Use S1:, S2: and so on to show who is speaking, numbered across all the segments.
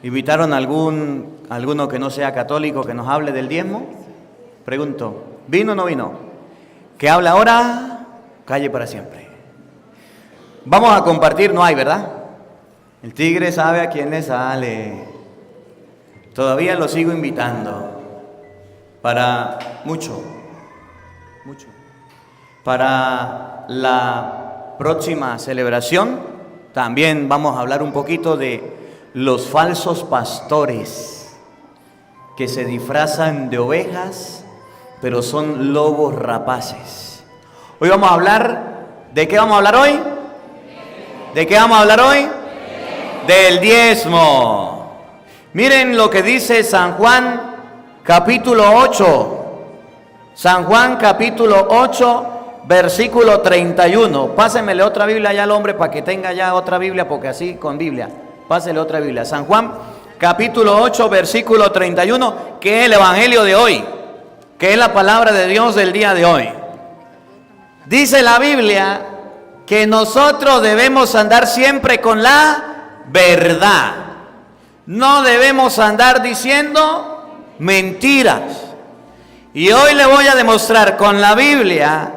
S1: ¿Invitaron a alguno que no sea católico que nos hable del diezmo? Pregunto, ¿vino o no vino? ¿Que habla ahora? Calle para siempre. Vamos a compartir, no hay, ¿verdad? El tigre sabe a quién le sale. Todavía lo sigo invitando. Para mucho. Para la próxima celebración también vamos a hablar un poquito de los falsos pastores que se disfrazan de ovejas, pero son lobos rapaces. Hoy vamos a hablar, ¿de qué vamos a hablar hoy? ¿De qué vamos a hablar hoy? Del diezmo. Miren lo que dice San Juan capítulo 8. San Juan capítulo 8, versículo 31. Pásenmele otra Biblia allá al hombre para que tenga ya otra Biblia, porque así con Biblia. Pásele otra Biblia. San Juan capítulo 8, versículo 31, que es el evangelio de hoy, que es la palabra de Dios del día de hoy. Dice la Biblia que nosotros debemos andar siempre con la verdad. No debemos andar diciendo mentiras. Y hoy le voy a demostrar con la Biblia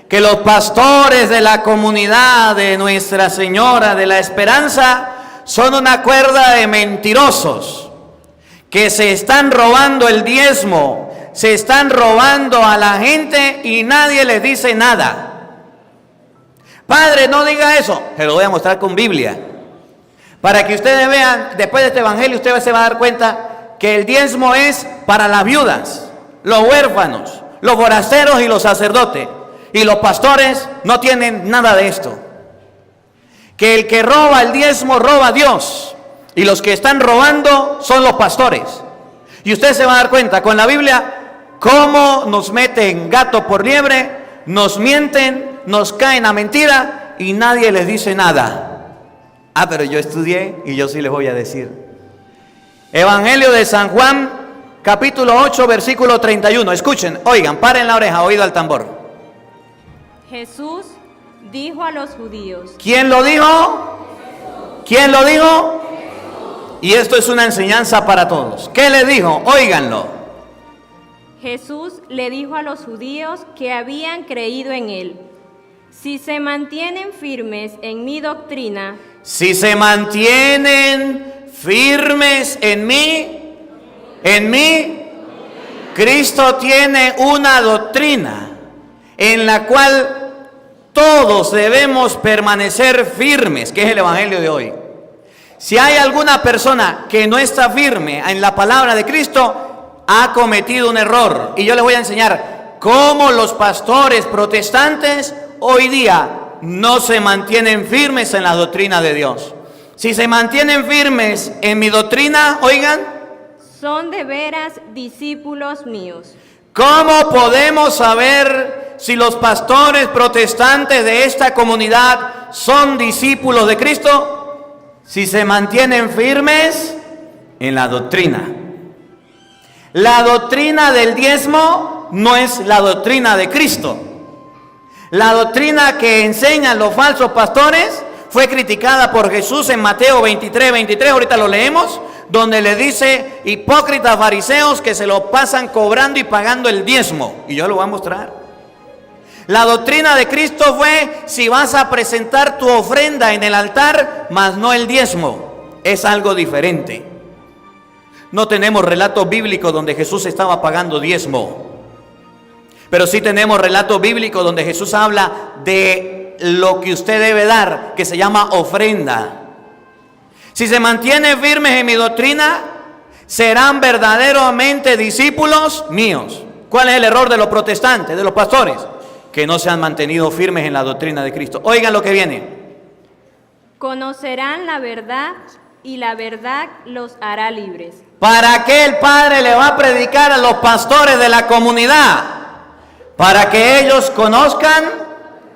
S1: que los pastores de la comunidad de Nuestra Señora de la Esperanza son una cuerda de mentirosos que se están robando el diezmo, se están robando a la gente y nadie les dice nada. Padre, no diga eso. Se lo voy a mostrar con Biblia. Para que ustedes vean, después de este evangelio, usted se va a dar cuenta que el diezmo es para las viudas, los huérfanos, los forasteros y los sacerdotes. Y los pastores no tienen nada de esto. Que el que roba el diezmo roba a Dios. Y los que están robando son los pastores. Y usted se va a dar cuenta con la Biblia cómo nos meten gato por liebre, nos mienten, nos caen a mentira y nadie les dice nada. Ah, pero yo estudié y yo sí les voy a decir. Evangelio de San Juan, capítulo 8, versículo 31. Escuchen, oigan, paren la oreja, oído al tambor.
S2: Jesús dijo a los judíos.
S1: ¿Quién lo dijo? ¿Quién lo dijo? Y esto es una enseñanza para todos. ¿Qué le dijo? Óiganlo.
S2: Jesús le dijo a los judíos que habían creído en él: si se mantienen firmes en mi doctrina,
S1: si se mantienen firmes en mí, Cristo tiene una doctrina en la cual todos debemos permanecer firmes, que es el evangelio de hoy. Si hay alguna persona que no está firme en la palabra de Cristo, ha cometido un error. Y yo les voy a enseñar cómo los pastores protestantes hoy día no se mantienen firmes en la doctrina de Dios. Si se mantienen firmes en mi doctrina, oigan,
S2: son de veras discípulos míos.
S1: ¿Cómo podemos saber si los pastores protestantes de esta comunidad son discípulos de Cristo? Si se mantienen firmes en la doctrina. La doctrina del diezmo no es la doctrina de Cristo. La doctrina que enseñan los falsos pastores fue criticada por Jesús en Mateo 23, ahorita lo leemos, donde le dice: hipócritas fariseos que se lo pasan cobrando y pagando el diezmo. Y yo lo voy a mostrar. La doctrina de Cristo fue: si vas a presentar tu ofrenda en el altar, mas no el diezmo. Es algo diferente. No tenemos relatos bíblicos donde Jesús estaba pagando diezmo. Pero sí tenemos relatos bíblicos donde Jesús habla de lo que usted debe dar, que se llama ofrenda. Si se mantienen firmes en mi doctrina, serán verdaderamente discípulos míos. ¿Cuál es el error de los protestantes, de los pastores? Que no se han mantenido firmes en la doctrina de Cristo. Oigan lo que viene.
S2: Conocerán la verdad y la verdad los hará libres.
S1: ¿Para qué el Padre le va a predicar a los pastores de la comunidad? Para que ellos conozcan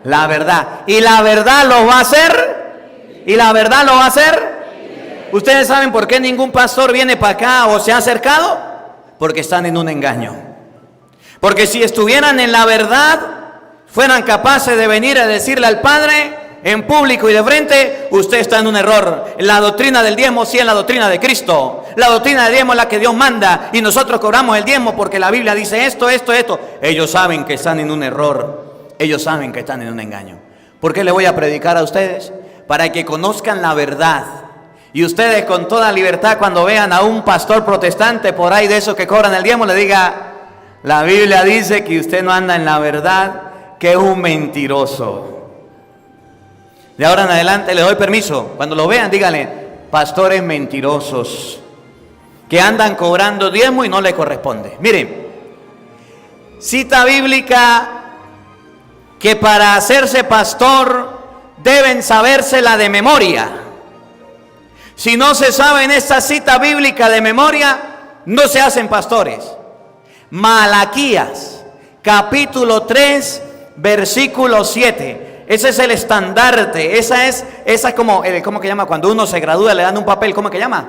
S1: la verdad. ¿Y la verdad los va a hacer? ¿Y la verdad lo va a hacer? ¿Ustedes saben por qué ningún pastor viene para acá o se ha acercado? Porque están en un engaño. Porque si estuvieran en la verdad, fueran capaces de venir a decirle al Padre: en público y de frente, usted está en un error. La doctrina del diezmo sí es la doctrina de Cristo. La doctrina del diezmo es la que Dios manda y nosotros cobramos el diezmo porque la Biblia dice esto. Ellos saben que están en un error. Ellos saben que están en un engaño. ¿Por qué le voy a predicar a ustedes? Para que conozcan la verdad. Y ustedes con toda libertad, cuando vean a un pastor protestante por ahí de esos que cobran el diezmo, le diga: la Biblia dice que usted no anda en la verdad, que es un mentiroso. De ahora en adelante le doy permiso. Cuando lo vean, díganle: pastores mentirosos, que andan cobrando diezmo y no le corresponde. Miren, cita bíblica que para hacerse pastor deben sabérsela de memoria. Si no se saben esta cita bíblica de memoria, no se hacen pastores. Malaquías, capítulo 3, versículo 7. Ese es el estandarte. Esa es como, ¿cómo que llama? Cuando uno se gradúa le dan un papel, ¿cómo que llama?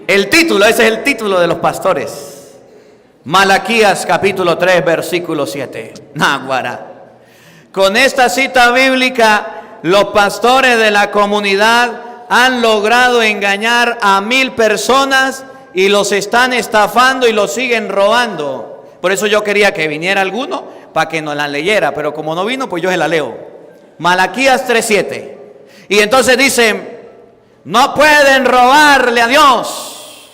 S1: El título, ese es el título de los pastores. Malaquías, capítulo 3, versículo 7. Náguara. Con esta cita bíblica, los pastores de la comunidad han logrado engañar a 1000 personas y los están estafando y los siguen robando. Por eso yo quería que viniera alguno para que nos la leyera, pero como no vino, pues yo se la leo. Malaquías 3:7. Y entonces dicen: no pueden robarle a Dios,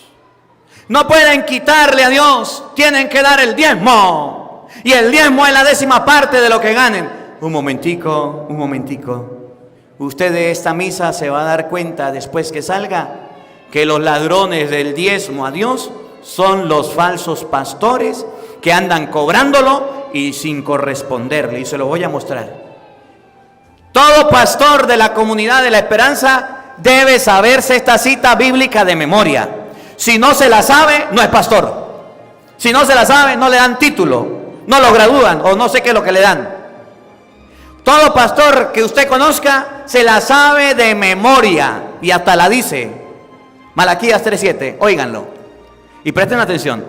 S1: no pueden quitarle a Dios, tienen que dar el diezmo. Y el diezmo es la 10ª parte de lo que ganen. Un momentico. Usted de esta misa se va a dar cuenta después que salga que los ladrones del diezmo a Dios son los falsos pastores que andan cobrándolo y sin corresponderle. Y se lo voy a mostrar. Todo pastor de la comunidad de la esperanza debe saberse esta cita bíblica de memoria. Si no se la sabe, no es pastor. Si no se la sabe, no le dan título, no lo gradúan o no sé qué es lo que le dan. Todo pastor que usted conozca se la sabe de memoria y hasta la dice. Malaquías 3:7, óiganlo y presten atención.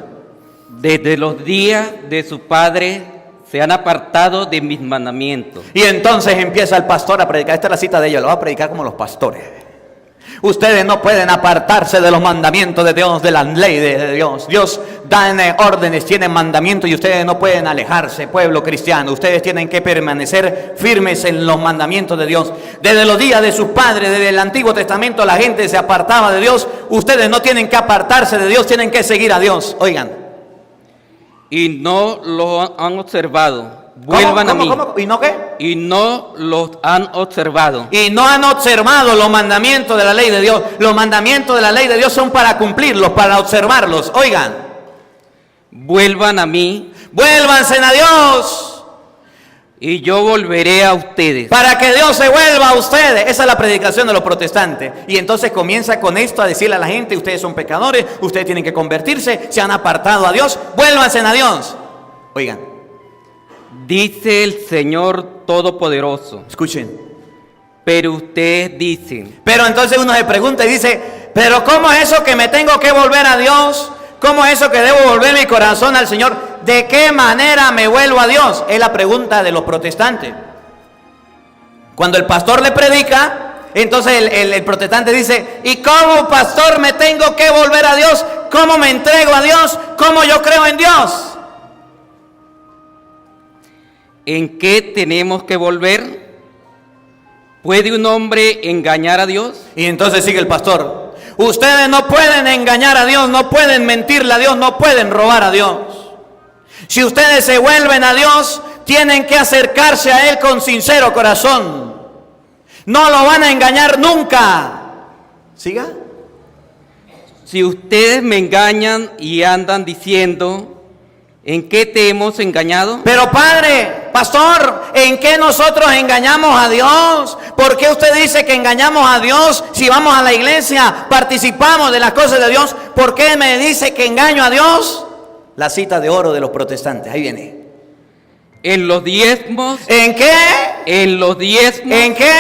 S3: Desde los días de su padre se han apartado de mis mandamientos.
S1: Y entonces empieza el pastor a predicar. Esta es la cita de ellos, lo va a predicar como los pastores. Ustedes no pueden apartarse de los mandamientos de Dios, de la ley de Dios. Dios da órdenes, tiene mandamientos y ustedes no pueden alejarse, pueblo cristiano. Ustedes tienen que permanecer firmes en los mandamientos de Dios. Desde los días de sus padres, desde el Antiguo Testamento, la gente se apartaba de Dios. Ustedes no tienen que apartarse de Dios, tienen que seguir a Dios. Oigan.
S3: Y no lo han observado. Vuelvan a mí.
S1: ¿Cómo? ¿Y no qué?
S3: Y no los han observado.
S1: Y no han observado los mandamientos de la ley de Dios. Los mandamientos de la ley de Dios son para cumplirlos, para observarlos. Oigan.
S3: Vuelvan a mí.
S1: Vuélvanse a Dios.
S3: Y yo volveré a ustedes.
S1: Para que Dios se vuelva a ustedes. Esa es la predicación de los protestantes. Y entonces comienza con esto a decirle a la gente: ustedes son pecadores, ustedes tienen que convertirse, se han apartado a Dios, vuélvanse a Dios. Oigan.
S3: Dice el Señor Todopoderoso.
S1: Escuchen.
S3: Pero ustedes dicen.
S1: Pero entonces uno se pregunta y dice: ¿pero cómo es eso que me tengo que volver a Dios? ¿Cómo es eso que debo volver mi corazón al Señor? ¿De qué manera me vuelvo a Dios? Es la pregunta de los protestantes. Cuando el pastor le predica, entonces el protestante dice: ¿y cómo, pastor, me tengo que volver a Dios? ¿Cómo me entrego a Dios? ¿Cómo yo creo en Dios?
S3: ¿En qué tenemos que volver? ¿Puede un hombre engañar a Dios?
S1: Y entonces sigue el pastor: ustedes no pueden engañar a Dios, no pueden mentirle a Dios, no pueden robar a Dios. Si ustedes se vuelven a Dios, tienen que acercarse a Él con sincero corazón. No lo van a engañar nunca. ¿Siga?
S3: Si ustedes me engañan y andan diciendo: ¿en qué te hemos engañado?
S1: Pero padre, pastor, ¿en qué nosotros engañamos a Dios? ¿Por qué usted dice que engañamos a Dios si vamos a la iglesia, participamos de las cosas de Dios? ¿Por qué me dice que engaño a Dios? La cita de oro de los protestantes, ahí viene.
S3: En los diezmos.
S1: ¿En qué?
S3: En los diezmos.
S1: ¿En qué?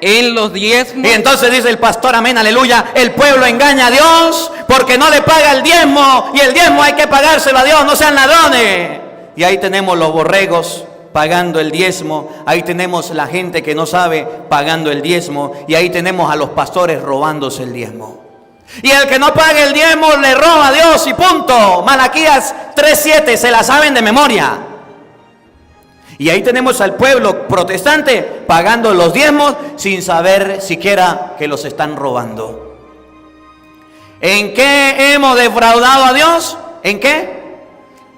S3: En los diezmos.
S1: Y entonces dice el pastor: amén, aleluya, el pueblo engaña a Dios porque no le paga el diezmo, y el diezmo hay que pagárselo a Dios, no sean ladrones. Y ahí tenemos los borregos pagando el diezmo, ahí tenemos la gente que no sabe pagando el diezmo, y ahí tenemos a los pastores robándose el diezmo. Y el que no pague el diezmo le roba a Dios y punto. Malaquías 3:7, se la saben de memoria. Y ahí tenemos al pueblo protestante pagando los diezmos sin saber siquiera que los están robando. ¿En qué hemos defraudado a Dios? ¿En qué?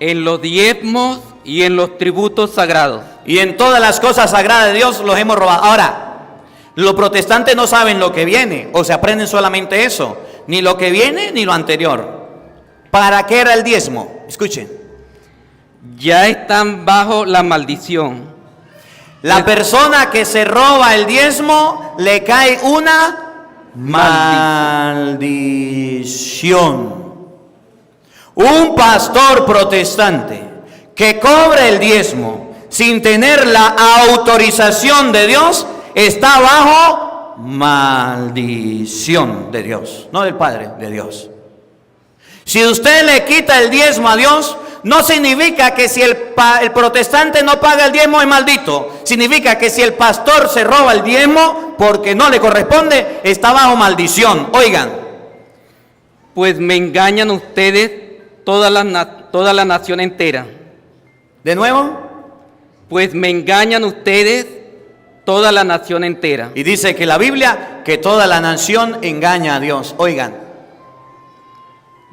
S3: En los diezmos y en los tributos sagrados.
S1: Y en todas las cosas sagradas de Dios los hemos robado. Ahora, los protestantes no saben lo que viene, o se aprenden solamente eso, ni lo que viene ni lo anterior. ¿Para qué era el diezmo? Escuchen.
S3: Ya están bajo la maldición.
S1: La persona que se roba el diezmo le cae una maldición. Un pastor protestante que cobre el diezmo sin tener la autorización de Dios está bajo maldición de Dios, no del Padre, de Dios. Si usted le quita el diezmo a Dios, no significa que si el protestante no paga el diezmo es maldito. Significa que si el pastor se roba el diezmo porque no le corresponde, está bajo maldición. Oigan.
S3: Pues me engañan ustedes toda la nación entera.
S1: ¿De nuevo?
S3: Pues me engañan ustedes toda la nación entera.
S1: Y dice que la Biblia, que toda la nación engaña a Dios. Oigan.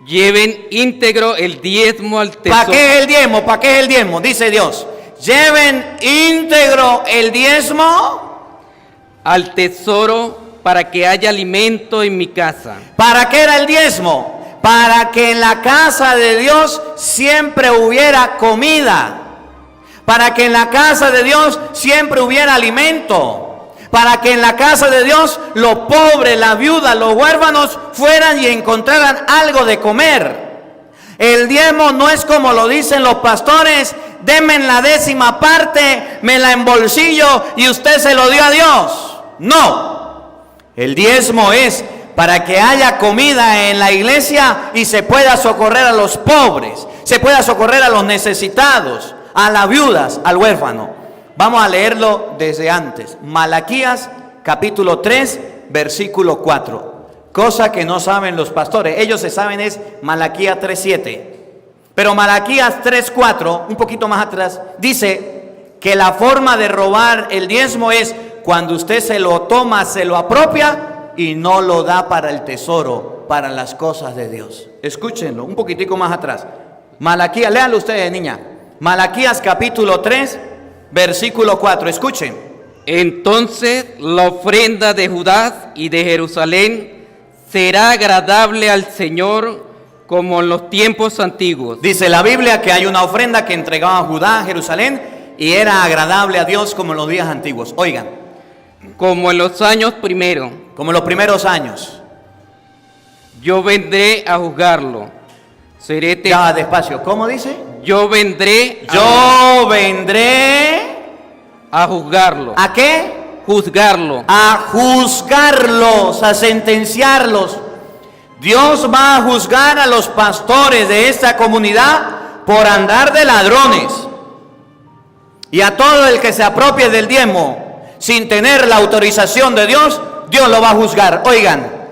S3: Lleven íntegro el diezmo al tesoro.
S1: ¿Para qué es el diezmo? ¿Para qué es el diezmo? Dice Dios. Lleven íntegro el diezmo
S3: al tesoro para que haya alimento en mi casa.
S1: ¿Para qué era el diezmo? Para que en la casa de Dios siempre hubiera comida. Para que en la casa de Dios siempre hubiera alimento. Para que en la casa de Dios los pobres, las viudas, los huérfanos fueran y encontraran algo de comer. El diezmo no es como lo dicen los pastores: denme la 10ª parte, me la embolsillo y usted se lo dio a Dios. No, el diezmo es para que haya comida en la iglesia y se pueda socorrer a los pobres, se pueda socorrer a los necesitados, a las viudas, al huérfano. Vamos a leerlo desde antes. Malaquías capítulo 3, versículo 4. Cosa que no saben los pastores. Ellos se saben es Malaquías 3:7. Pero Malaquías 3:4, un poquito más atrás, dice que la forma de robar el diezmo es cuando usted se lo toma, se lo apropia y no lo da para el tesoro, para las cosas de Dios. Escúchenlo, un poquitico más atrás. Malaquías, léanlo ustedes, niña. Malaquías capítulo 3, versículo 4, escuchen.
S3: Entonces la ofrenda de Judá y de Jerusalén será agradable al Señor como en los tiempos antiguos.
S1: Dice la Biblia que hay una ofrenda que entregaba Judá, Jerusalén, y era agradable a Dios como en los días antiguos. Oigan.
S3: Como en los años primeros.
S1: Como en los primeros años.
S3: Yo vendré a juzgarlo. Seré
S1: ya, despacio. ¿Cómo dice?
S3: Yo vendré
S1: a
S3: juzgarlo.
S1: ¿A qué?
S3: Juzgarlo.
S1: A juzgarlos, a sentenciarlos. Dios va a juzgar a los pastores de esta comunidad por andar de ladrones. Y a todo el que se apropie del diezmo sin tener la autorización de Dios, Dios lo va a juzgar. Oigan.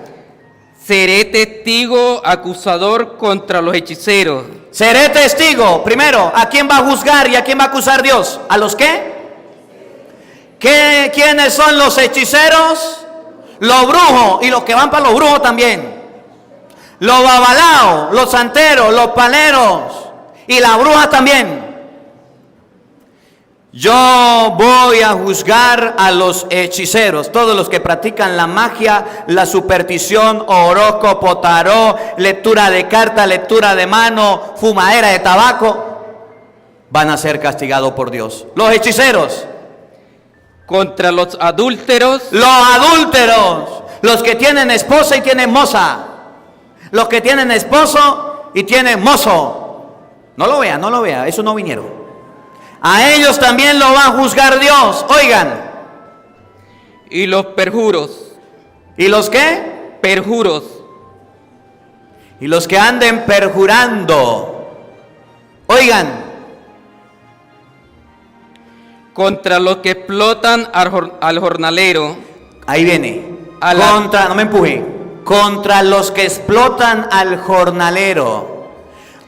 S3: Seré testigo acusador contra los hechiceros.
S1: Seré testigo, primero, ¿a quién va a juzgar y a quién va a acusar Dios? ¿A los qué? ¿Quiénes son los hechiceros? Los brujos y los que van para los brujos también. Los babalaos, los santeros, los paleros y las brujas también. Yo voy a juzgar a los hechiceros, todos los que practican la magia, la superstición, horóscopo, tarot, lectura de carta, lectura de mano, fumadera de tabaco, van a ser castigados por Dios. Los hechiceros.
S3: Contra los adúlteros.
S1: Los adúlteros, los que tienen esposa y tienen moza, los que tienen esposo y tienen mozo. No lo vea, eso no vinieron. A ellos también lo va a juzgar Dios. Oigan.
S3: Y los perjuros.
S1: ¿Y los qué?
S3: Perjuros.
S1: Y los que anden perjurando. Oigan.
S3: contra los que explotan al jornalero.
S1: Ahí viene.
S3: A la-
S1: Contra, no me empuje. Contra los que explotan al jornalero.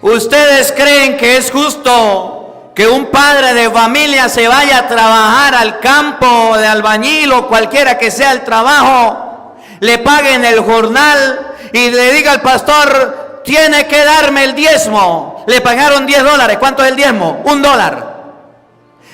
S1: ¿Ustedes creen que es justo que un padre de familia se vaya a trabajar al campo de albañil o cualquiera que sea el trabajo, le paguen el jornal y le diga al pastor, tiene que darme el diezmo? Le pagaron $10. ¿Cuánto es el diezmo? $1.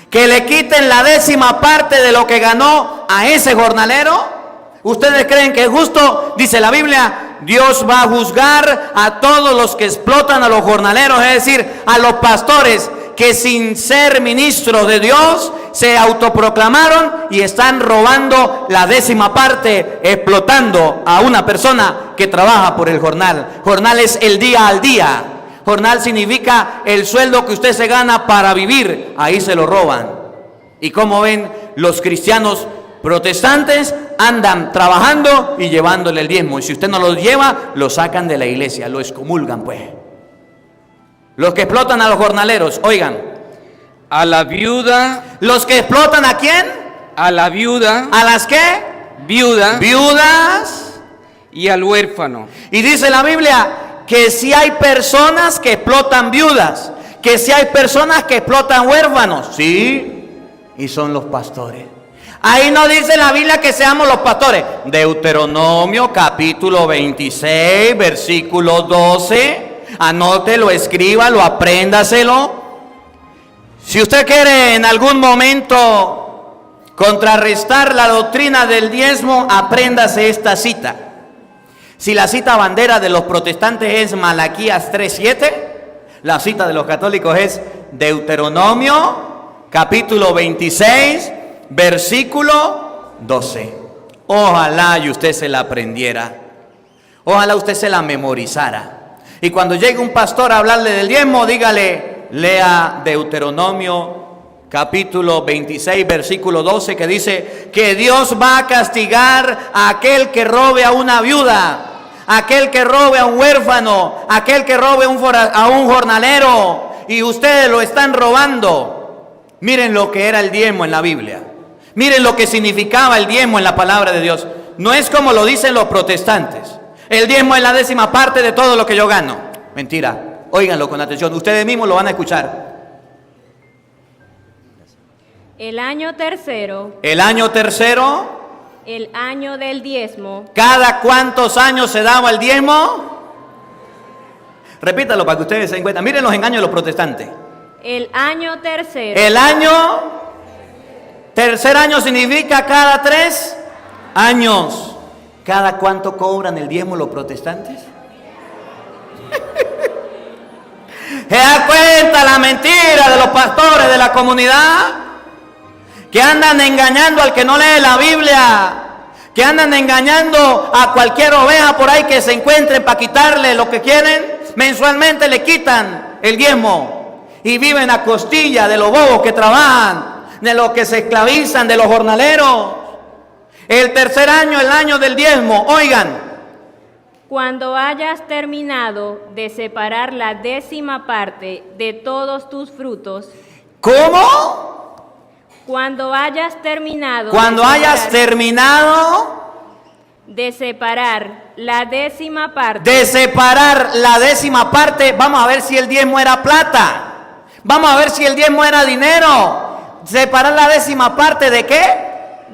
S1: Que le quiten la 10ª parte de lo que ganó a ese jornalero. ¿Ustedes creen que es justo? Dice la Biblia, Dios va a juzgar a todos los que explotan a los jornaleros, es decir, a los pastores que sin ser ministros de Dios se autoproclamaron y están robando la 10ª parte, explotando a una persona que trabaja por el jornal. Jornal es el día al día. Jornal significa el sueldo que usted se gana para vivir. Ahí se lo roban. Y como ven, los cristianos protestantes andan trabajando y llevándole el diezmo. Y si usted no lo lleva, lo sacan de la iglesia, lo excomulgan pues. Los que explotan a los jornaleros, oigan.
S3: A la viuda.
S1: ¿Los que explotan a quién?
S3: A la viuda.
S1: ¿A las qué?
S3: Viuda.
S1: Viudas.
S3: Y al huérfano.
S1: Y dice la Biblia que si hay personas que explotan viudas, que si hay personas que explotan huérfanos, sí, y son los pastores. Ahí no dice la Biblia que seamos los pastores. Deuteronomio capítulo 26, versículo 12. Anótelo, escríbalo, apréndaselo. Si usted quiere en algún momento contrarrestar la doctrina del diezmo, apréndase esta cita. Si la cita bandera de los protestantes es Malaquías 3:7, la cita de los católicos es Deuteronomio capítulo 26, versículo 12. Ojalá y usted se la aprendiera. Ojalá usted se la memorizara. Y cuando llegue un pastor a hablarle del diezmo, dígale, lea Deuteronomio capítulo 26, versículo 12, que dice que Dios va a castigar a aquel que robe a una viuda, aquel que robe a un huérfano, aquel que robe a un jornalero, y ustedes lo están robando. Miren lo que era el diezmo en la Biblia. Miren lo que significaba el diezmo en la palabra de Dios. No es como lo dicen los protestantes. El diezmo es la 10ª parte de todo lo que yo gano. Mentira. Óiganlo con atención. Ustedes mismos lo van a escuchar.
S2: El año tercero,
S1: El año tercero.
S2: el año del diezmo,
S1: ¿Cada cuántos años se daba el diezmo? Repítalo para que ustedes se den cuenta. Miren los engaños de los protestantes.
S2: el año tercero,
S1: El tercer año significa cada 3 años. ¿Cada cuánto cobran el diezmo los protestantes? ¿Se da cuenta la mentira de los pastores de la comunidad? Que andan engañando al que no lee la Biblia, que andan engañando a cualquier oveja por ahí que se encuentren para quitarle lo que quieren. Mensualmente le quitan el diezmo y viven a costilla de los bobos que trabajan, de los que se esclavizan, de los jornaleros. El tercer año, el año del diezmo, oigan.
S2: cuando hayas terminado de separar la 10ª parte de todos tus frutos,
S1: ¿Cómo?
S2: cuando hayas terminado
S1: Cuando hayas terminado
S2: de separar la 10ª parte
S1: de separar la 10ª parte, vamos a ver si el diezmo era plata, vamos a ver si el diezmo era dinero. Separar la 10ª parte de qué?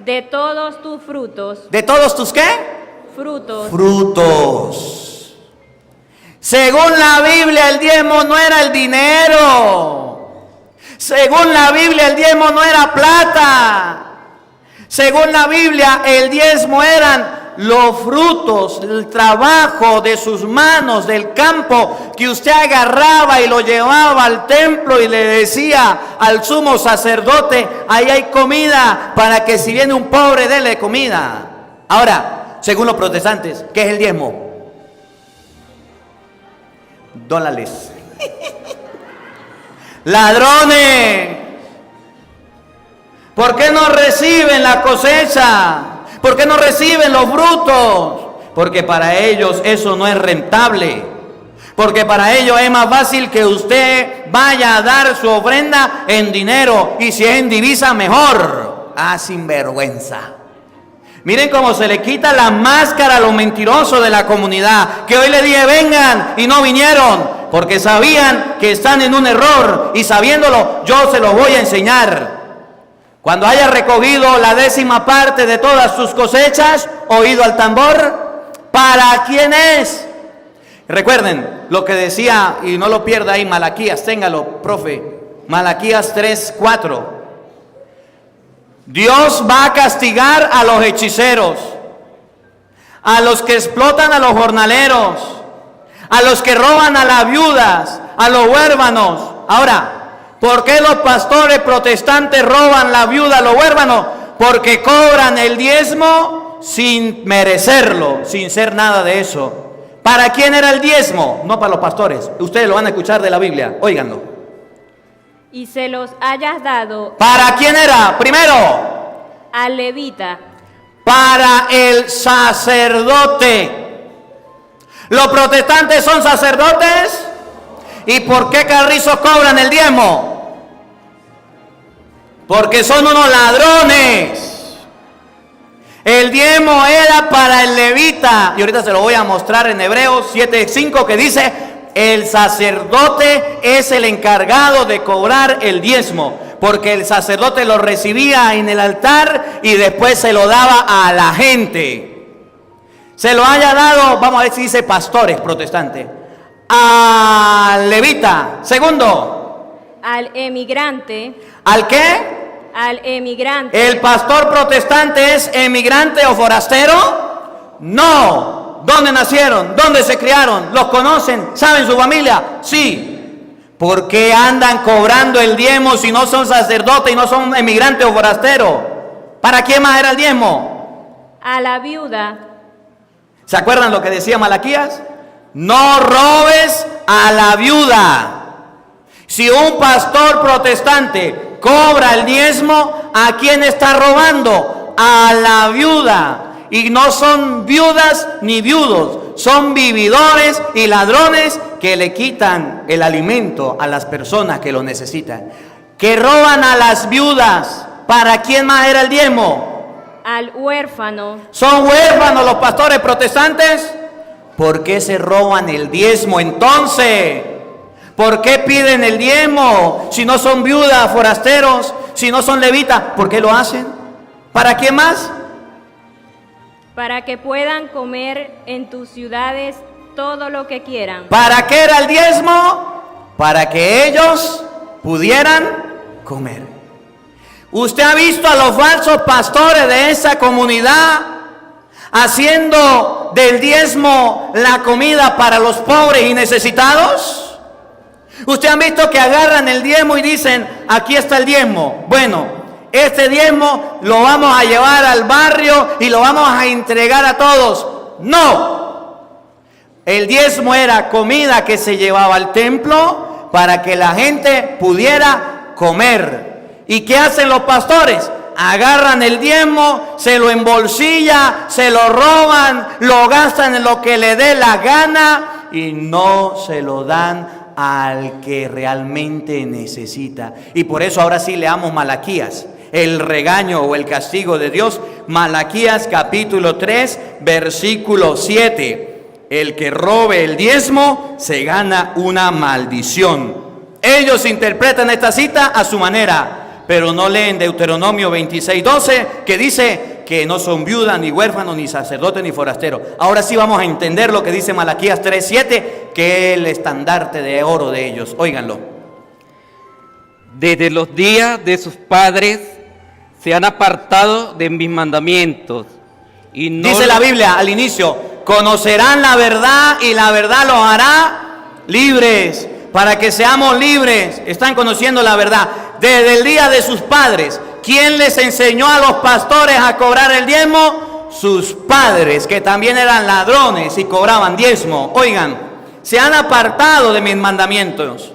S2: de todos tus frutos,
S1: ¿De todos tus qué?
S2: frutos,
S1: Frutos. Según la Biblia, el diezmo no era el dinero. Según la Biblia, el diezmo no era plata. Según la Biblia, el diezmo eran los frutos, el trabajo de sus manos, del campo, que usted agarraba y lo llevaba al templo y le decía al sumo sacerdote, ahí hay comida, para que si viene un pobre, dele comida. Ahora, según los protestantes, ¿qué es el diezmo? $. Ladrones. ¿Por qué no reciben la cosecha? ¿Por qué no reciben los frutos? Porque para ellos eso no es rentable. Porque para ellos es más fácil que usted vaya a dar su ofrenda en dinero, y si es en divisa mejor. Ah, sinvergüenza. Miren cómo se le quita la máscara a los mentirosos de la comunidad, que hoy le dije vengan y no vinieron, porque sabían que están en un error, y sabiéndolo yo se los voy a enseñar. Cuando haya recogido la 10ª parte de todas sus cosechas, oído al tambor, ¿para quién es? Recuerden lo que decía, y no lo pierda ahí, Malaquías, téngalo, profe, Malaquías 3:4. Dios va a castigar a los hechiceros, a los que explotan a los jornaleros, a los que roban a las viudas, a los huérfanos. Ahora, ¿por qué los pastores protestantes roban la viuda, a los huérfanos? Porque cobran el diezmo sin merecerlo, sin ser nada de eso. ¿Para quién era el diezmo? No para los pastores. Ustedes lo van a escuchar de la Biblia, óiganlo.
S2: Y se los hayas dado.
S1: ¿Para quién era? Primero,
S2: al levita.
S1: Para el sacerdote. ¿Los protestantes son sacerdotes? ¿Y por qué carrizos cobran el diezmo? Porque son unos ladrones. El diezmo era para el levita, y ahorita se lo voy a mostrar en Hebreos 7:5, que dice: el sacerdote es el encargado de cobrar el diezmo, porque el sacerdote lo recibía en el altar y después se lo daba a la gente. Se lo haya dado, vamos a ver si dice pastores protestantes, al levita. Segundo,
S2: al emigrante.
S1: ¿Al qué?
S2: Al emigrante.
S1: ¿El pastor protestante es emigrante o forastero? No. ¿Dónde nacieron? ¿Dónde se criaron? ¿Los conocen? ¿Saben su familia? Sí. ¿Por qué andan cobrando el diezmo si no son sacerdotes y no son emigrantes o forasteros? ¿Para quién más era el diezmo?
S2: A la viuda.
S1: ¿Se acuerdan lo que decía Malaquías? No robes a la viuda. Si un pastor protestante cobra el diezmo, ¿a quién está robando? A la viuda. Y no son viudas ni viudos, son vividores y ladrones que le quitan el alimento a las personas que lo necesitan. Que roban a las viudas. ¿Para quién más era el diezmo?
S2: Al huérfano.
S1: ¿Son huérfanos los pastores protestantes? ¿Por qué se roban el diezmo entonces? ¿Por qué piden el diezmo? Si no son viudas, forasteros, si no son levitas, ¿por qué lo hacen? ¿Para qué más?
S2: Para que puedan comer en tus ciudades todo lo que quieran.
S1: ¿Para qué era el diezmo? Para que ellos pudieran comer. ¿Usted ha visto a los falsos pastores de esa comunidad haciendo del diezmo la comida para los pobres y necesitados? ¿Usted ha visto que agarran el diezmo y dicen, aquí está el diezmo? Bueno, este diezmo lo vamos a llevar al barrio y lo vamos a entregar a todos. No. El diezmo era comida que se llevaba al templo para que la gente pudiera comer. ¿Y qué hacen los pastores? Agarran el diezmo, se lo embolsillan, se lo roban, lo gastan en lo que le dé la gana y no se lo dan al que realmente necesita. Y por eso ahora sí leamos Malaquías, el regaño o el castigo de Dios. Malaquías capítulo 3, versículo 7. El que robe el diezmo se gana una maldición. Ellos interpretan esta cita a su manera, pero no leen Deuteronomio 26:12, que dice que no son viudas, ni huérfanos, ni sacerdotes, ni forasteros. Ahora sí vamos a entender lo que dice Malaquías 3:7, que es el estandarte de oro de ellos. Óiganlo.
S3: Desde los días de sus padres se han apartado de mis mandamientos. Y no
S1: dice la Biblia al inicio, conocerán la verdad y la verdad los hará libres. Para que seamos libres, están conociendo la verdad. Desde el día de sus padres, ¿quién les enseñó a los pastores a cobrar el diezmo? Sus padres, que también eran ladrones y cobraban diezmo. Oigan, se han apartado de mis mandamientos.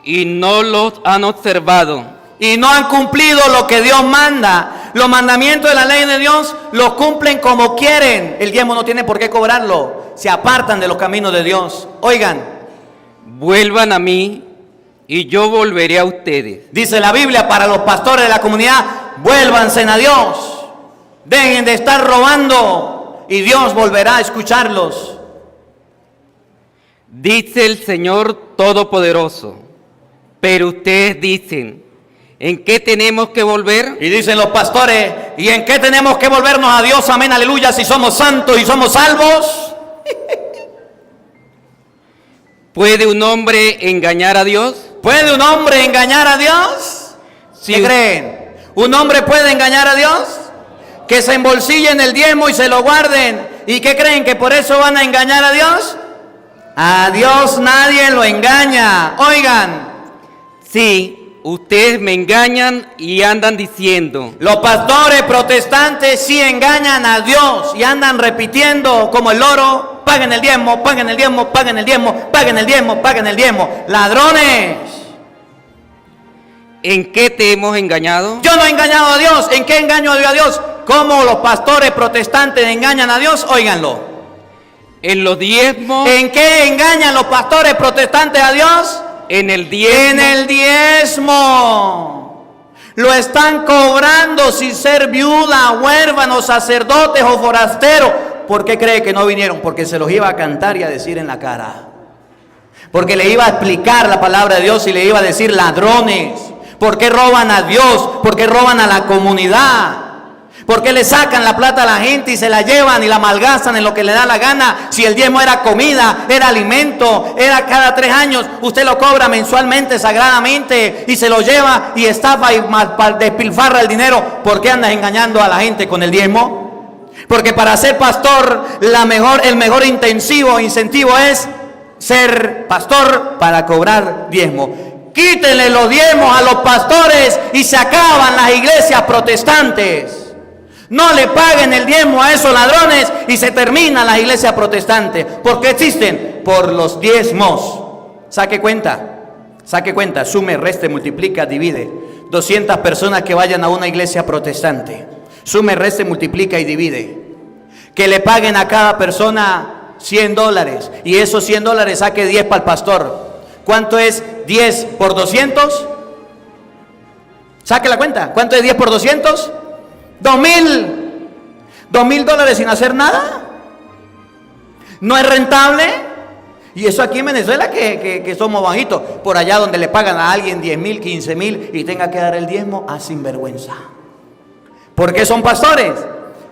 S3: Y no los han observado.
S1: Y no han cumplido lo que Dios manda. Los mandamientos de la ley de Dios los cumplen como quieren. El diezmo no tiene por qué cobrarlo. se apartan de los caminos de Dios. Oigan,
S3: vuelvan a mí y yo volveré a ustedes.
S1: dice la Biblia para los pastores de la comunidad, vuélvanse a Dios, dejen de estar robando y Dios volverá a escucharlos.
S3: Dice el Señor Todopoderoso, pero ustedes dicen, ¿en qué tenemos que volver?
S1: Y dicen los pastores, ¿y en qué tenemos que volvernos a Dios? Amén, aleluya, si somos santos y somos salvos.
S3: ¿Puede un hombre engañar a Dios?
S1: ¿Puede un hombre engañar a Dios?
S3: Sí.
S1: ¿Qué creen? ¿Un hombre puede engañar a Dios? Que se embolsillen el diezmo y se lo guarden. ¿Y qué creen? ¿Que por eso van a engañar a Dios? A Dios nadie lo engaña. Oigan,
S3: Sí, ustedes me engañan y andan diciendo,
S1: los pastores protestantes sí engañan a Dios y andan repitiendo como el loro, paguen el diezmo, paguen el diezmo, paguen el diezmo, paguen el diezmo, paguen el diezmo. Ladrones.
S3: ¿en qué te hemos engañado?
S1: Yo no he engañado a Dios. ¿En qué engaño a Dios? ¿Cómo los pastores protestantes engañan a Dios? Óiganlo.
S3: En los diezmos,
S1: ¿En qué engañan los pastores protestantes a Dios?
S3: en el diezmo,
S1: En el diezmo. Lo están cobrando sin ser viuda, huérfanos, sacerdotes o forasteros. ¿Por qué cree que no vinieron? Porque se los iba a cantar y a decir en la cara. Porque le iba a explicar la palabra de Dios y le iba a decir ladrones. ¿Por qué roban a Dios? ¿Por qué roban a la comunidad? ¿Por qué le sacan la plata a la gente y se la llevan y la malgastan en lo que le da la gana? Si el diezmo era comida, era alimento, era cada 3 años, usted lo cobra mensualmente, sagradamente, y se lo lleva y estafa y despilfarra el dinero. ¿Por qué andas engañando a la gente con el diezmo? Porque para ser pastor, el mejor incentivo es ser pastor para cobrar diezmo. Quítenle los diezmos a los pastores y se acaban las iglesias protestantes. No le paguen el diezmo a esos ladrones y se terminan las iglesias protestantes. ¿Por qué existen? Por los diezmos. Saque cuenta, sume, reste, multiplica, divide. 200 personas que vayan a una iglesia protestante. Sume, reste, multiplica y divide. Que le paguen a cada persona $100 y esos $100 saque 10 para el pastor. ¿Cuánto es 10 por 200? Saque la cuenta. ¿Cuánto es 10 por 200? $2,000 sin hacer nada. No es rentable. Y eso aquí en Venezuela que somos bajitos. Por allá donde le pagan a alguien 10,000, 15,000 y tenga que dar el diezmo, a sinvergüenza. ¿Por qué son pastores?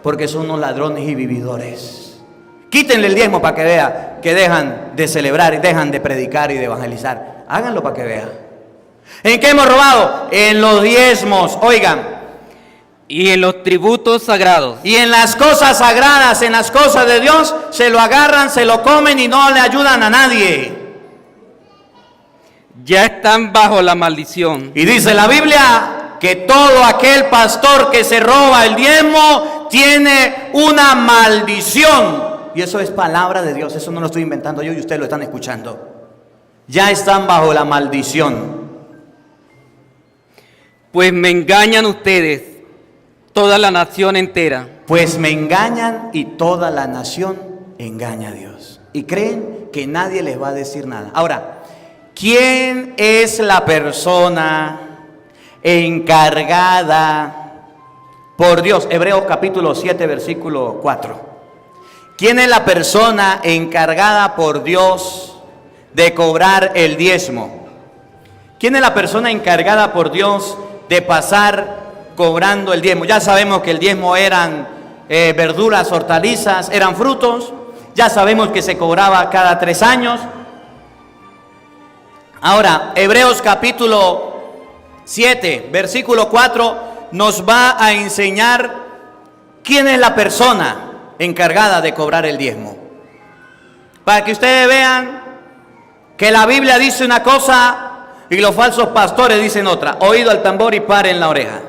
S1: Porque son unos ladrones y vividores. Quítenle el diezmo para que vea que dejan de celebrar y dejan de predicar y de evangelizar. Háganlo para que vea. ¿En qué hemos robado? En los diezmos. Oigan.
S3: y en los tributos sagrados.
S1: Y en las cosas sagradas, en las cosas de Dios, se lo agarran, se lo comen y no le ayudan a nadie.
S3: Ya están bajo la maldición.
S1: Y dice la Biblia que todo aquel pastor que se roba el diezmo tiene una maldición. Y eso es palabra de Dios, eso no lo estoy inventando yo y ustedes lo están escuchando. Ya están bajo la maldición.
S3: Pues me engañan ustedes, toda la nación entera.
S1: Pues me engañan y toda la nación engaña a Dios. Y creen que nadie les va a decir nada. Ahora, ¿quién es la persona encargada por Dios? Hebreos capítulo 7, versículo 4. ¿Quién es la persona encargada por Dios de cobrar el diezmo? ¿Quién es la persona encargada por Dios de pasar cobrando el diezmo? Ya sabemos que el diezmo eran verduras, hortalizas, eran frutos. Ya sabemos que se cobraba cada 3 años. Ahora, Hebreos capítulo 7, versículo 4, nos va a enseñar quién es la persona encargada de cobrar el diezmo. Para que ustedes vean que la Biblia dice una cosa y los falsos pastores dicen otra. Oído al tambor y paren la oreja.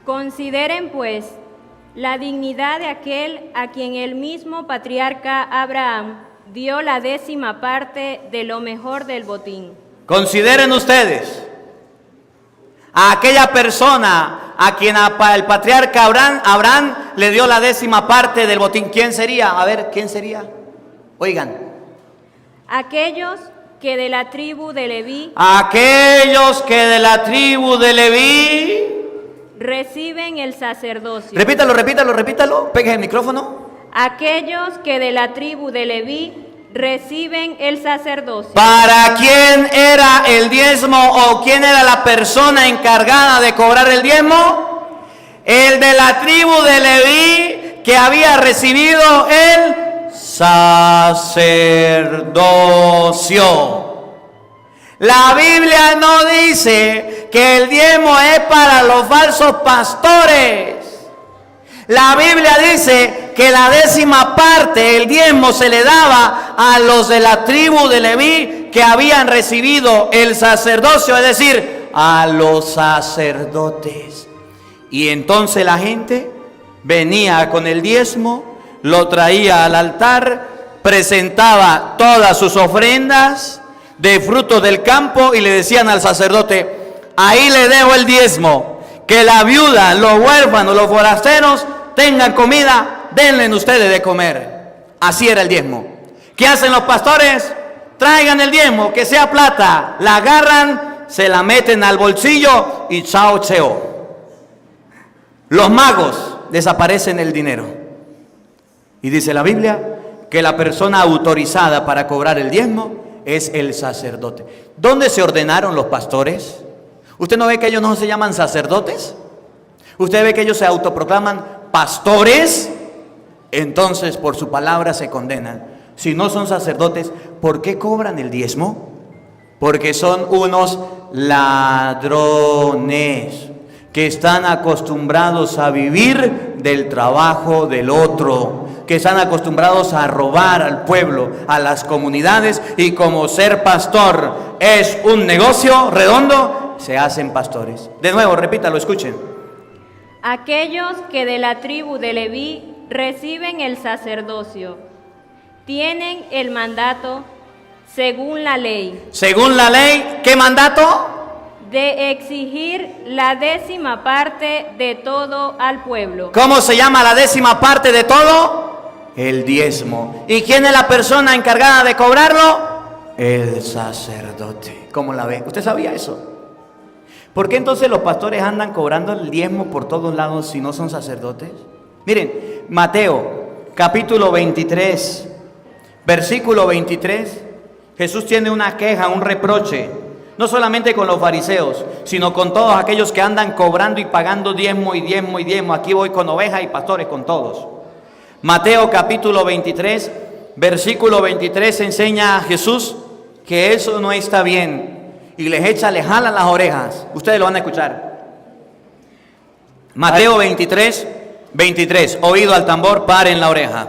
S2: Consideren pues la dignidad de aquel a quien el mismo patriarca Abraham dio la 10ª parte de lo mejor del botín.
S1: Consideren ustedes a aquella persona a quien el patriarca Abraham le dio la 10ª del botín. ¿Quién sería? A ver, ¿quién sería? Oigan.
S2: Aquellos que de la tribu de Leví
S1: Aquellos que de la tribu de Leví.
S2: reciben el sacerdocio.
S1: Repítalo. Pegue el micrófono.
S2: Aquellos que de la tribu de Leví reciben el sacerdocio.
S1: ¿Para quién era el diezmo o quién era la persona encargada de cobrar el diezmo? El de la tribu de Leví, que había recibido el sacerdocio. La Biblia no dice que el diezmo es para los falsos pastores. La Biblia dice que la 10ª, el diezmo, se le daba a los de la tribu de Leví que habían recibido el sacerdocio, es decir, a los sacerdotes. Y entonces la gente venía con el diezmo, lo traía al altar, presentaba todas sus ofrendas de frutos del campo y le decían al sacerdote: ahí le dejo el diezmo, que la viuda, los huérfanos, los forasteros tengan comida, denle ustedes de comer. Así era el diezmo. ¿Qué hacen los pastores? Traigan el diezmo, que sea plata, la agarran, se la meten al bolsillo y chao cheo. Los magos desaparecen el dinero. Y dice la Biblia que la persona autorizada para cobrar el diezmo es el sacerdote. ¿Dónde se ordenaron los pastores? ¿Usted no ve que ellos no se llaman sacerdotes? ¿Usted ve que ellos se autoproclaman pastores? Entonces por su palabra se condenan. Si no son sacerdotes, ¿por qué cobran el diezmo? Porque son unos ladrones que están acostumbrados a vivir del trabajo del otro, que están acostumbrados a robar al pueblo, a las comunidades, y como ser pastor es un negocio redondo, se hacen pastores. De nuevo, repítalo, escuchen.
S2: Aquellos que de la tribu de Leví reciben el sacerdocio tienen el mandato, según la ley.
S1: Según la ley, ¿qué mandato?
S2: De exigir la 10ª de todo al pueblo.
S1: ¿Cómo se llama la 10ª de todo? El diezmo. ¿Y quién es la persona encargada de cobrarlo? El sacerdote. ¿Cómo la ve? ¿Usted sabía eso? ¿Por qué entonces los pastores andan cobrando el diezmo por todos lados si no son sacerdotes? Miren, Mateo, capítulo 23, versículo 23. Jesús tiene una queja, un reproche, no solamente con los fariseos, sino con todos aquellos que andan cobrando y pagando diezmo y diezmo y diezmo. Aquí voy con ovejas y pastores, con todos. Mateo capítulo 23, versículo 23, enseña a Jesús que eso no está bien. Y les jalan las orejas. Ustedes lo van a escuchar. Mateo 23, 23. Oído al tambor, paren la oreja.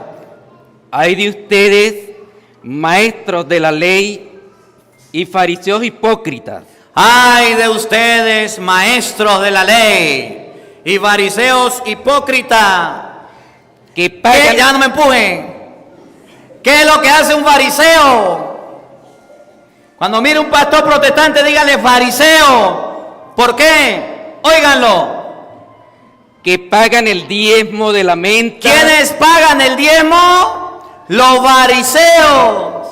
S3: Hay de ustedes, maestros de la ley y fariseos hipócritas.
S1: Ay de ustedes, maestros de la ley y fariseos hipócritas.
S3: Que pagan...
S1: Ya no me empujen. ¿Qué es lo que hace un fariseo? Cuando mire un pastor protestante, dígale fariseo. ¿Por qué? Óiganlo.
S3: Que pagan el diezmo de la menta.
S1: ¿Quiénes pagan el diezmo? Los fariseos.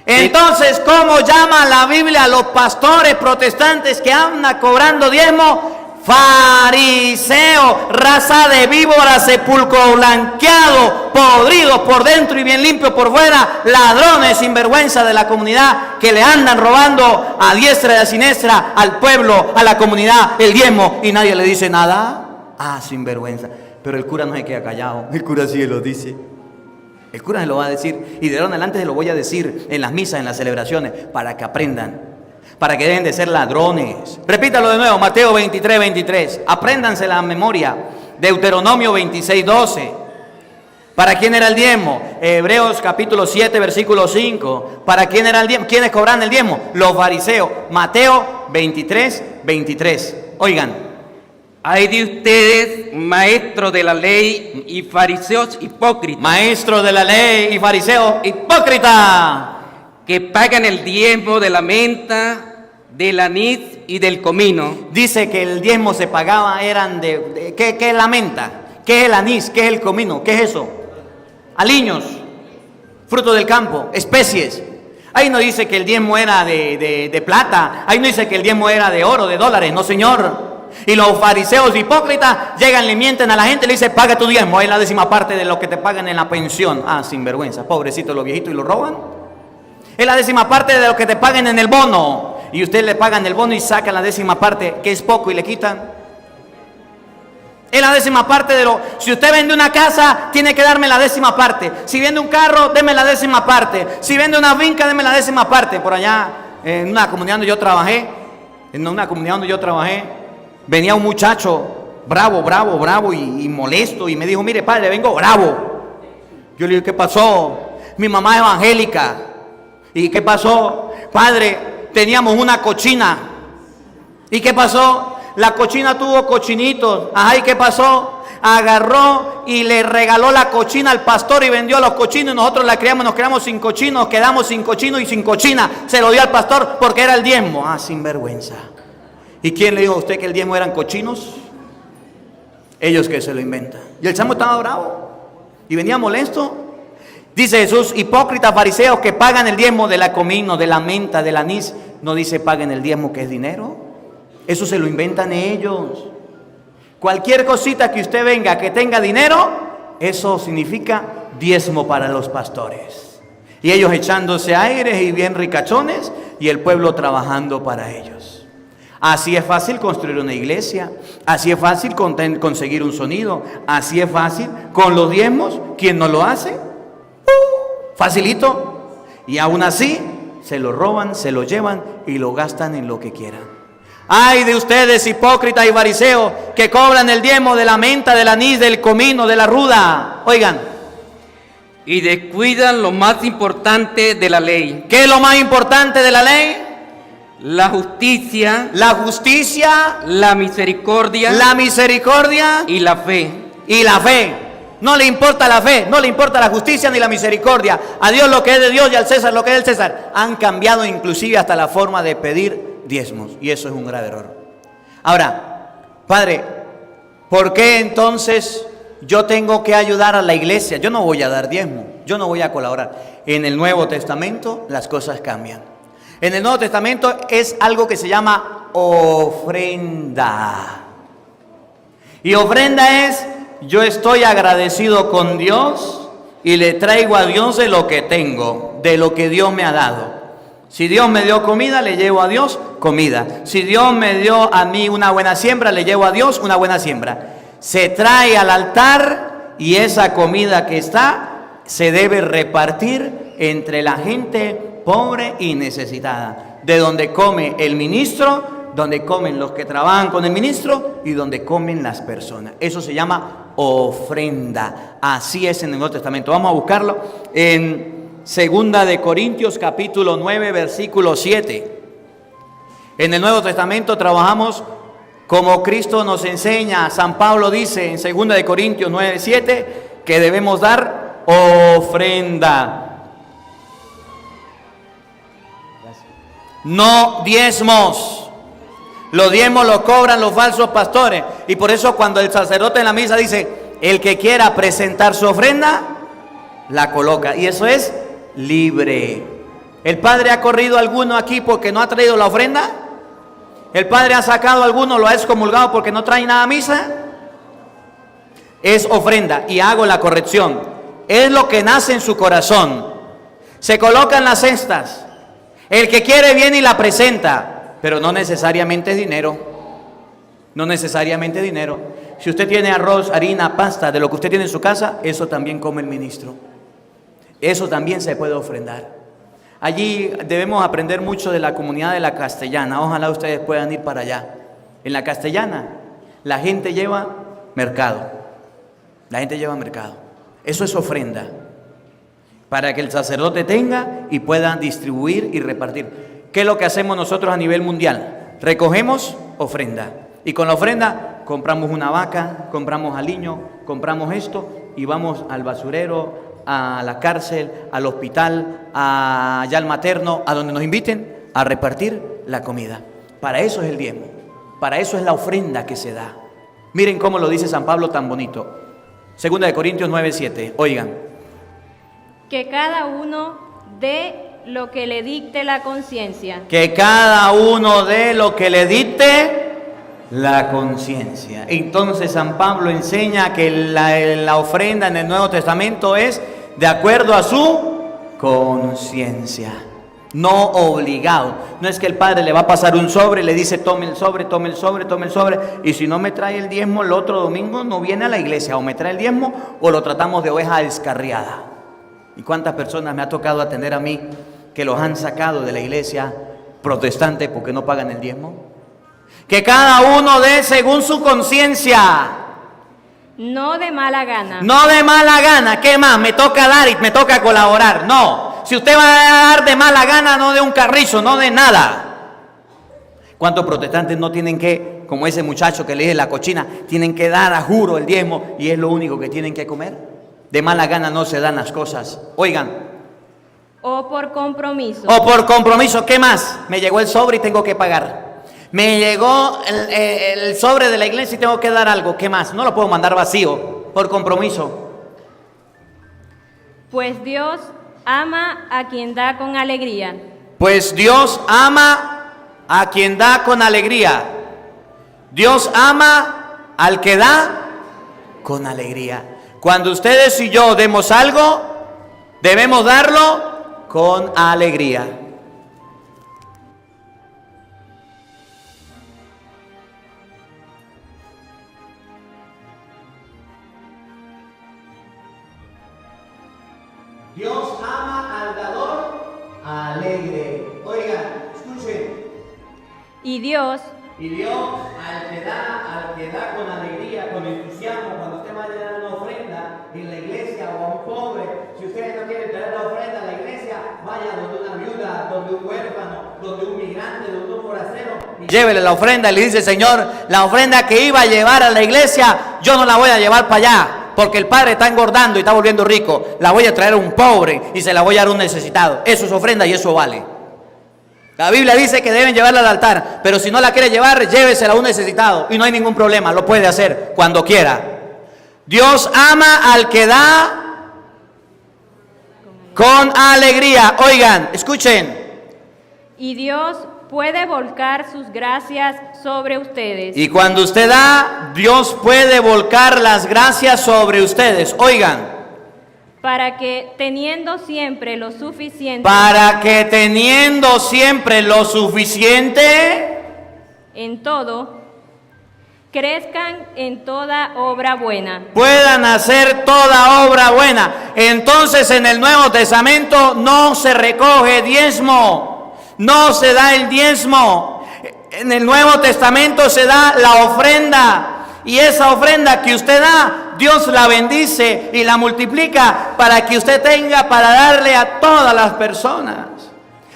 S1: Entonces, ¿cómo llama la Biblia a los pastores protestantes que andan cobrando diezmo? Fariseo, raza de víboras, sepulcro blanqueado, podridos por dentro y bien limpios por fuera, ladrones sinvergüenza de la comunidad que le andan robando a diestra y a siniestra al pueblo, a la comunidad, el diezmo, y nadie le dice nada. Ah, sinvergüenza. Pero el cura no se queda callado, el cura sí lo dice. El cura se lo va a decir, y de ahora en adelante se lo voy a decir en las misas, en las celebraciones, para que aprendan, para que dejen de ser ladrones. Repítalo de nuevo, Mateo 23, 23. Apréndanse la memoria. Deuteronomio 26, 12. ¿Para quién era el diezmo? Hebreos capítulo 7, versículo 5. ¿Para quién era el diezmo? ¿Quiénes cobran el diezmo? Los fariseos. Mateo 23, 23. Oigan.
S3: Hay de ustedes, maestros de la ley y fariseos hipócritas.
S1: Maestros de la ley y fariseos hipócritas.
S3: Que pagan el diezmo de la menta, del anís y del comino.
S1: Dice que el diezmo se pagaba, eran ¿qué es la menta? ¿Qué es el anís? ¿Qué es el comino? ¿Qué es eso? Aliños, fruto del campo, especies. Ahí no dice que el diezmo era de plata, ahí no dice que el diezmo era de oro, de dólares, no señor. Y los fariseos hipócritas llegan, le mienten a la gente, le dicen, paga tu diezmo, es la 10ª parte de lo que te pagan en la pensión. Ah, sinvergüenza, pobrecitos los viejitos, y lo roban. Es la 10ª parte de lo que te pagan en el bono, y usted le pagan el bono y sacan la 10ª parte, que es poco, y le quitan. Es la 10ª parte de lo... Si usted vende una casa, tiene que darme la 10ª parte. Si vende un carro, deme la 10ª parte. Si vende una finca, deme la 10ª parte. Por allá, en una comunidad donde yo trabajé, venía un muchacho bravo y molesto, y me dijo, mire padre, vengo bravo. Yo le digo, ¿qué pasó? Mi mamá es evangélica. ¿Y qué pasó? Padre, teníamos una cochina. ¿Y qué pasó? La cochina tuvo cochinitos. Ajá, ¿y qué pasó? Agarró y le regaló la cochina al pastor y vendió a los cochinos. Nosotros la criamos, nos quedamos sin cochinos, quedamos sin cochino y sin cochina. Se lo dio al pastor porque era el diezmo. Ah, sinvergüenza. ¿Y quién le dijo a usted que el diezmo eran cochinos? Ellos que se lo inventan. Y el chamo estaba bravo y venía molesto. Dice Jesús, hipócritas fariseos que pagan el diezmo de la comino, de la menta, del anís. No dice paguen el diezmo, que es dinero. Eso se lo inventan ellos. Cualquier cosita que usted venga que tenga dinero, eso significa diezmo para los pastores. Y ellos echándose aires y bien ricachones, y el pueblo trabajando para ellos. Así es fácil construir una iglesia, así es fácil conseguir un sonido, así es fácil con los diezmos. ¿Quién no lo hace? Facilito. Y aún así se lo roban, se lo llevan y lo gastan en lo que quieran. Ay de ustedes, hipócritas y fariseos, que cobran el diezmo de la menta, del anís, del comino, de la ruda. Oigan.
S3: Y descuidan lo más importante de la ley.
S1: ¿Qué es lo más importante de la ley?
S3: La justicia.
S1: La justicia.
S3: La misericordia.
S1: La misericordia.
S3: Y la fe.
S1: Y la fe. No le importa la fe, no le importa la justicia ni la misericordia. A Dios lo que es de Dios y al César lo que es del César. Han cambiado inclusive hasta la forma de pedir diezmos, y eso es un grave error. Ahora, padre, ¿por qué entonces yo tengo que ayudar a la iglesia? Yo no voy a dar diezmo, yo no voy a colaborar. En el Nuevo Testamento las cosas cambian. En el Nuevo Testamento es algo que se llama ofrenda. Y ofrenda es, yo estoy agradecido con Dios y le traigo a Dios de lo que tengo, de lo que Dios me ha dado. Si Dios me dio comida, le llevo a Dios comida. Si Dios me dio a mí una buena siembra, le llevo a Dios una buena siembra. Se trae al altar y esa comida que está se debe repartir entre la gente pobre y necesitada. De donde come el ministro, donde comen los que trabajan con el ministro y donde comen las personas. Eso se llama ofrenda. Así es en el Nuevo Testamento. Vamos a buscarlo en 2 de Corintios capítulo 9 versículo 7. En el Nuevo Testamento trabajamos como Cristo nos enseña. San Pablo dice en 2 de Corintios 9, 7 que debemos dar ofrenda. No diezmos. Los diezmos los cobran los falsos pastores. Y por eso cuando el sacerdote en la misa dice, el que quiera presentar su ofrenda, la coloca. Y eso es libre. ¿El padre ha corrido a alguno aquí porque no ha traído la ofrenda? ¿El padre ha sacado a alguno, lo ha excomulgado porque no trae nada a misa? Es ofrenda. Y hago la corrección. Es lo que nace en su corazón. Se colocan las cestas. El que quiere viene y la presenta, pero no necesariamente es dinero. No necesariamente dinero. Si usted tiene arroz, harina, pasta, de lo que usted tiene en su casa, eso también come el ministro. Eso también se puede ofrendar. Allí debemos aprender mucho de la comunidad de la Castellana. Ojalá ustedes puedan ir para allá. En la Castellana, la gente lleva mercado. La gente lleva mercado. Eso es ofrenda. Para que el sacerdote tenga y pueda distribuir y repartir. ¿Qué es lo que hacemos nosotros a nivel mundial? Recogemos ofrenda. Y con la ofrenda compramos una vaca, compramos aliño, compramos esto y vamos al basurero, a la cárcel, al hospital, allá al materno, a donde nos inviten a repartir la comida. Para eso es el diezmo, para eso es la ofrenda que se da. Miren cómo lo dice San Pablo tan bonito. Segunda de Corintios 9:7. Oigan.
S2: Que cada uno dé lo que le dicte la conciencia.
S1: Que cada uno dé lo que le dicte la conciencia. Entonces San Pablo enseña que la ofrenda en el Nuevo Testamento es de acuerdo a su conciencia, no obligado. No es que el padre le va a pasar un sobre y le dice tome el sobre, tome el sobre, tome el sobre, y si no me trae el diezmo el otro domingo no viene a la iglesia, o me trae el diezmo o lo tratamos de oveja descarriada. ¿Y cuántas personas me ha tocado atender a mí que los han sacado de la iglesia protestante porque no pagan el diezmo? Que cada uno dé según su conciencia.
S2: No de mala gana.
S1: No de mala gana. ¿Qué más? Me toca dar y me toca colaborar. No. Si usted va a dar de mala gana, no de un carrizo, no de nada. ¿Cuántos protestantes no tienen que, como ese muchacho que le dije la cochina, tienen que dar a juro el diezmo y es lo único que tienen que comer? De mala gana no se dan las cosas. Oigan.
S2: O por compromiso.
S1: O por compromiso. ¿Qué más? Me llegó el sobre y tengo que pagar. Me llegó el sobre de la iglesia y tengo que dar algo. ¿Qué más? No lo puedo mandar vacío, por compromiso.
S2: Pues Dios ama a quien da con alegría.
S1: Pues Dios ama a quien da con alegría. Dios ama al que da con alegría. Cuando ustedes y yo demos algo, debemos darlo con alegría. Dios ama al dador alegre. Oigan, escuchen.
S2: Y Dios
S1: al que da con alegría, con entusiasmo, cuando usted vaya a dar una ofrenda en la iglesia o a un pobre, si ustedes no quieren traer la ofrenda a la iglesia, vaya donde una viuda, donde un huérfano, donde un migrante, donde un forastero, y llévele la ofrenda y le dice: Señor, la ofrenda que iba a llevar a la iglesia, yo no la voy a llevar para allá, porque el padre está engordando y está volviendo rico, la voy a traer a un pobre y se la voy a dar a un necesitado. Eso es ofrenda y eso vale. La Biblia dice que deben llevarla al altar, pero si no la quiere llevar, llévesela a un necesitado y no hay ningún problema, lo puede hacer cuando quiera. Dios ama al que da con alegría. Oigan, escuchen.
S2: Y Dios puede volcar sus gracias sobre ustedes.
S1: Y cuando usted da, Dios puede volcar las gracias sobre ustedes. Oigan.
S2: Para que teniendo siempre lo suficiente. En todo, crezcan en toda obra buena.
S1: Puedan hacer toda obra buena. Entonces en el Nuevo Testamento no se recoge diezmo. No se da el diezmo. En el Nuevo Testamento se da la ofrenda. Y esa ofrenda que usted da, Dios la bendice y la multiplica para que usted tenga para darle a todas las personas.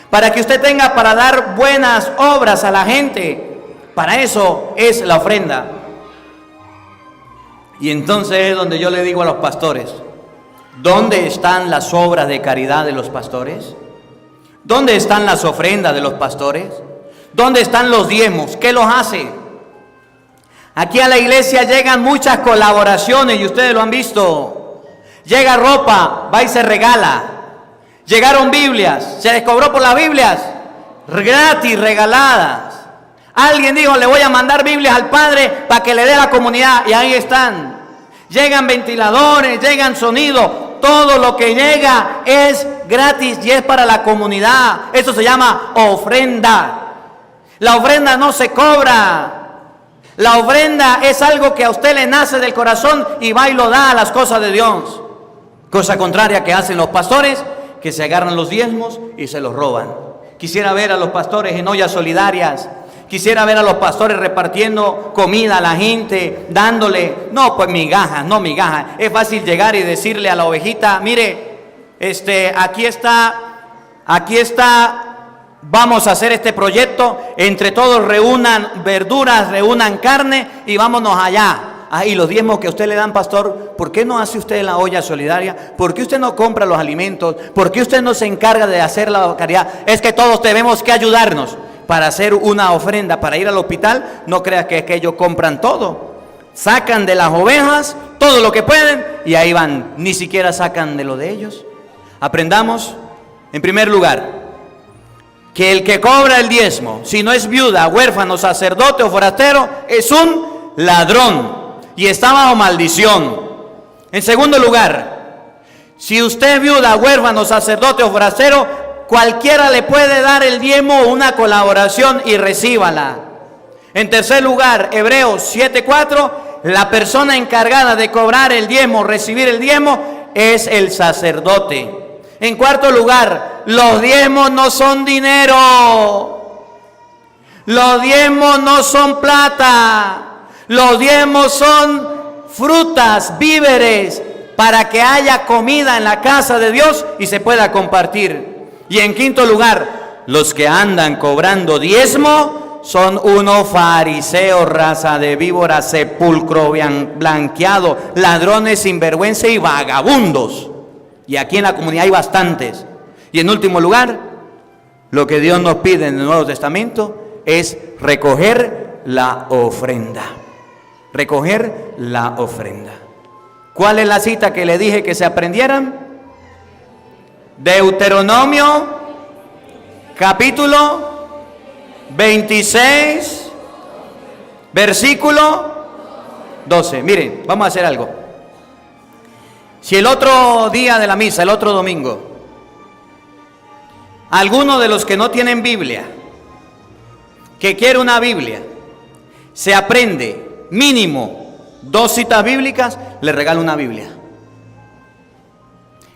S1: Para que usted tenga para dar buenas obras a la gente. Para eso es la ofrenda. Y entonces es donde yo le digo a los pastores: ¿dónde están las obras de caridad de los pastores? ¿Dónde están las ofrendas de los pastores? ¿Dónde están los diezmos? ¿Qué los hace? Aquí a la iglesia llegan muchas colaboraciones y ustedes lo han visto. Llega ropa, va y se regala. Llegaron Biblias, se les cobró por las Biblias, gratis, regaladas. Alguien dijo: le voy a mandar Biblias al Padre para que le dé a la comunidad, y ahí están. Llegan ventiladores, llegan sonido, todo lo que llega es gratis y es para la comunidad. Eso se llama ofrenda. La ofrenda no se cobra. La ofrenda es algo que a usted le nace del corazón y va y lo da a las cosas de Dios. Cosa contraria que hacen los pastores, que se agarran los diezmos y se los roban. Quisiera ver a los pastores en ollas solidarias. Quisiera ver a los pastores repartiendo comida a la gente, dándole, no pues migajas, no migajas. Es fácil llegar y decirle a la ovejita: mire, aquí está. Vamos a hacer este proyecto, entre todos reúnan verduras, reúnan carne y vámonos allá. Y los diezmos que a usted le dan, pastor, ¿por qué no hace usted la olla solidaria? ¿Por qué usted no compra los alimentos? ¿Por qué usted no se encarga de hacer la caridad? Es que todos tenemos que ayudarnos para hacer una ofrenda, para ir al hospital. No creas que ellos compran todo. Sacan de las ovejas todo lo que pueden y ahí van, ni siquiera sacan de lo de ellos. Aprendamos, en primer lugar, que el que cobra el diezmo, si no es viuda, huérfano, sacerdote o forastero, es un ladrón y está bajo maldición. En segundo lugar, si usted es viuda, huérfano, sacerdote o forastero, cualquiera le puede dar el diezmo o una colaboración y recíbala. En tercer lugar, Hebreos 7:4, la persona encargada de cobrar el diezmo, recibir el diezmo, es el sacerdote. En cuarto lugar, los diezmos no son dinero. Los diezmos no son plata. Los diezmos son frutas, víveres, para que haya comida en la casa de Dios y se pueda compartir. Y en quinto lugar, los que andan cobrando diezmo son unos fariseos, raza de víboras, sepulcro blanqueado, ladrones, sinvergüenza y vagabundos. Y aquí en la comunidad hay bastantes. Y en último lugar, lo que Dios nos pide en el Nuevo Testamento es recoger la ofrenda. Recoger la ofrenda. ¿Cuál es la cita que le dije que se aprendieran? Deuteronomio, capítulo 26, versículo 12. Miren, vamos a hacer algo. Si el otro día de la misa, el otro domingo, alguno de los que no tienen Biblia, que quiere una Biblia, se aprende mínimo 2 citas bíblicas, le regalo una Biblia.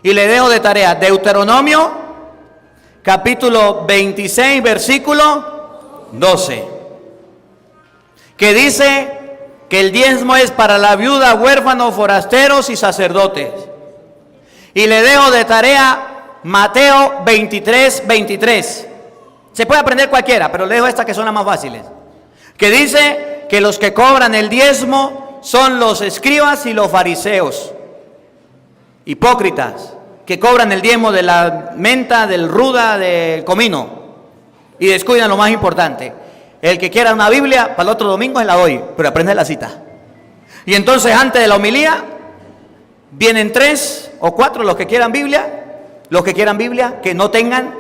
S1: Y le dejo de tarea Deuteronomio, capítulo 26, versículo 12, que dice que el diezmo es para la viuda, huérfanos, forasteros y sacerdotes. Y le dejo de tarea Mateo 23, 23. Se puede aprender cualquiera, pero le dejo estas que son las más fáciles. Que dice que los que cobran el diezmo son los escribas y los fariseos. Hipócritas, que cobran el diezmo de la menta, del ruda, del comino. Y descuidan lo más importante. El que quiera una Biblia, para el otro domingo se la doy, pero aprende la cita. Y entonces antes de la homilía, vienen 3 o 4 los que quieran Biblia, que no tengan,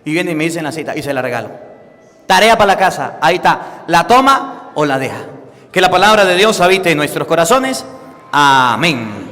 S1: y vienen y me dicen la cita, y se la regalo. Tarea para la casa, ahí está, la toma o la deja. Que la palabra de Dios habite en nuestros corazones. Amén.